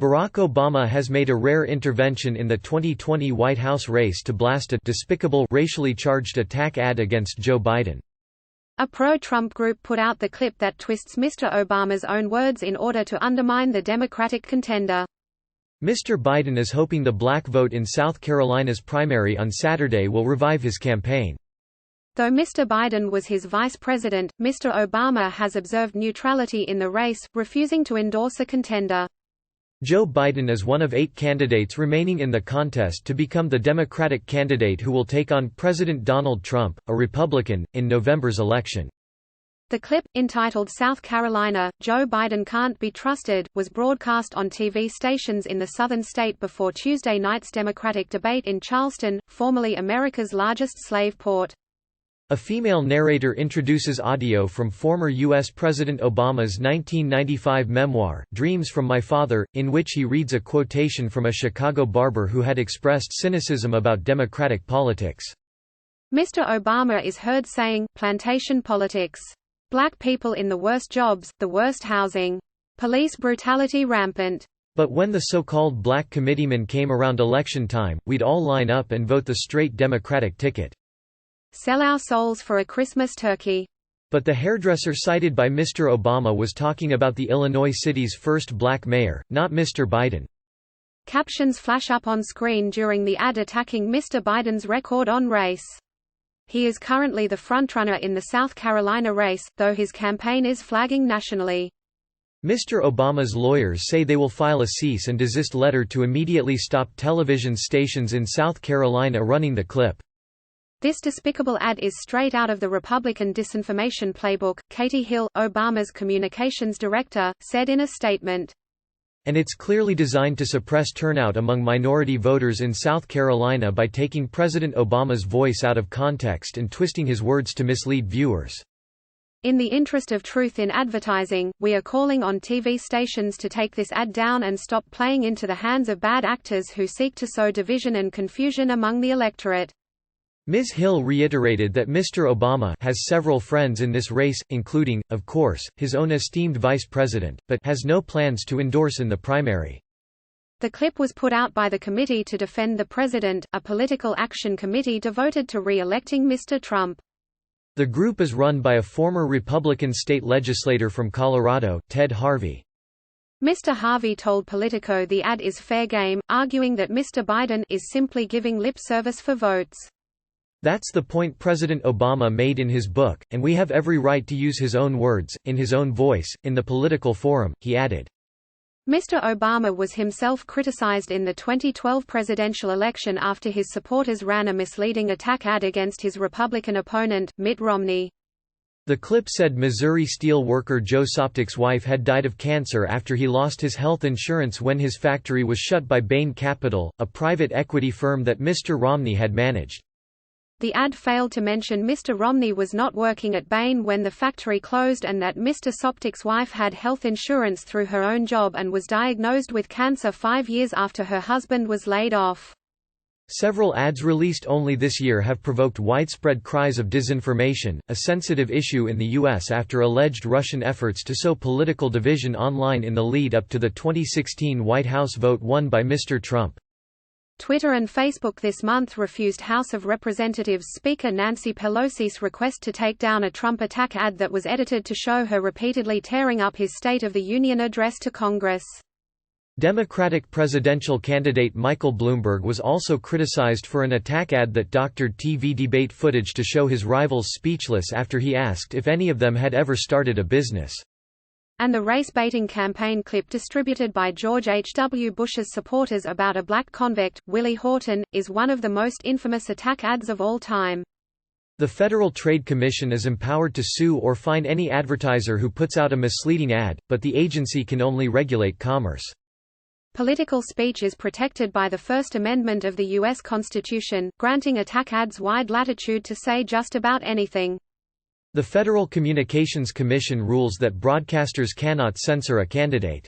Barack Obama has made a rare intervention in the 2020 White House race to blast a despicable racially charged attack ad against Joe Biden. A pro-Trump group put out the clip that twists Mr. Obama's own words in order to undermine the Democratic contender. Mr. Biden is hoping the black vote in South Carolina's primary on Saturday will revive his campaign. Though Mr. Biden was his vice president, Mr. Obama has observed neutrality in the race, refusing to endorse a contender. Joe Biden is one of 8 candidates remaining in the contest to become the Democratic candidate who will take on President Donald Trump, a Republican, in November's election. The clip, entitled "South Carolina, Joe Biden Can't Be Trusted," was broadcast on TV stations in the southern state before Tuesday night's Democratic debate in Charleston, formerly America's largest slave port. A female narrator introduces audio from former U.S. President Obama's 1995 memoir, Dreams from My Father, in which he reads a quotation from a Chicago barber who had expressed cynicism about Democratic politics. Mr. Obama is heard saying, "Plantation politics. Black people in the worst jobs, the worst housing. Police brutality rampant. But when the so-called black committeemen came around election time, we'd all line up and vote the straight Democratic ticket. Sell our souls for a Christmas turkey." But the hairdresser cited by Mr. Obama was talking about the Illinois city's first black mayor, not Mr. Biden. Captions flash up on screen during the ad attacking Mr. Biden's record on race. He is currently the frontrunner in the South Carolina race, though his campaign is flagging nationally. Mr. Obama's lawyers say they will file a cease and desist letter to immediately stop television stations in South Carolina running the clip. This despicable ad is straight out of the Republican disinformation playbook, Katie Hill, Obama's communications director, said in a statement. And it's clearly designed to suppress turnout among minority voters in South Carolina by taking President Obama's voice out of context and twisting his words to mislead viewers. In the interest of truth in advertising, we are calling on TV stations to take this ad down and stop playing into the hands of bad actors who seek to sow division and confusion among the electorate. Ms. Hill reiterated that Mr. Obama has several friends in this race, including, of course, his own esteemed vice president, but has no plans to endorse in the primary. The clip was put out by the Committee to Defend the President, a political action committee devoted to re-electing Mr. Trump. The group is run by a former Republican state legislator from Colorado, Ted Harvey. Mr. Harvey told Politico the ad is fair game, arguing that Mr. Biden is simply giving lip service for votes. That's the point President Obama made in his book, and we have every right to use his own words, in his own voice, in the political forum, he added. Mr. Obama was himself criticized in the 2012 presidential election after his supporters ran a misleading attack ad against his Republican opponent, Mitt Romney. The clip said Missouri steel worker Joe Soptic's wife had died of cancer after he lost his health insurance when his factory was shut by Bain Capital, a private equity firm that Mr. Romney had managed. The ad failed to mention Mr. Romney was not working at Bain when the factory closed and that Mr. Soptic's wife had health insurance through her own job and was diagnosed with cancer 5 years after her husband was laid off. Several ads released only this year have provoked widespread cries of disinformation, a sensitive issue in the U.S. after alleged Russian efforts to sow political division online in the lead up to the 2016 White House vote won by Mr. Trump. Twitter and Facebook this month refused House of Representatives Speaker Nancy Pelosi's request to take down a Trump attack ad that was edited to show her repeatedly tearing up his State of the Union address to Congress. Democratic presidential candidate Michael Bloomberg was also criticized for an attack ad that doctored TV debate footage to show his rivals speechless after he asked if any of them had ever started a business. And the race-baiting campaign clip distributed by George H. W. Bush's supporters about a black convict, Willie Horton, is one of the most infamous attack ads of all time. The Federal Trade Commission is empowered to sue or fine any advertiser who puts out a misleading ad, but the agency can only regulate commerce. Political speech is protected by the First Amendment of the U.S. Constitution, granting attack ads wide latitude to say just about anything. The Federal Communications Commission rules that broadcasters cannot censor a candidate.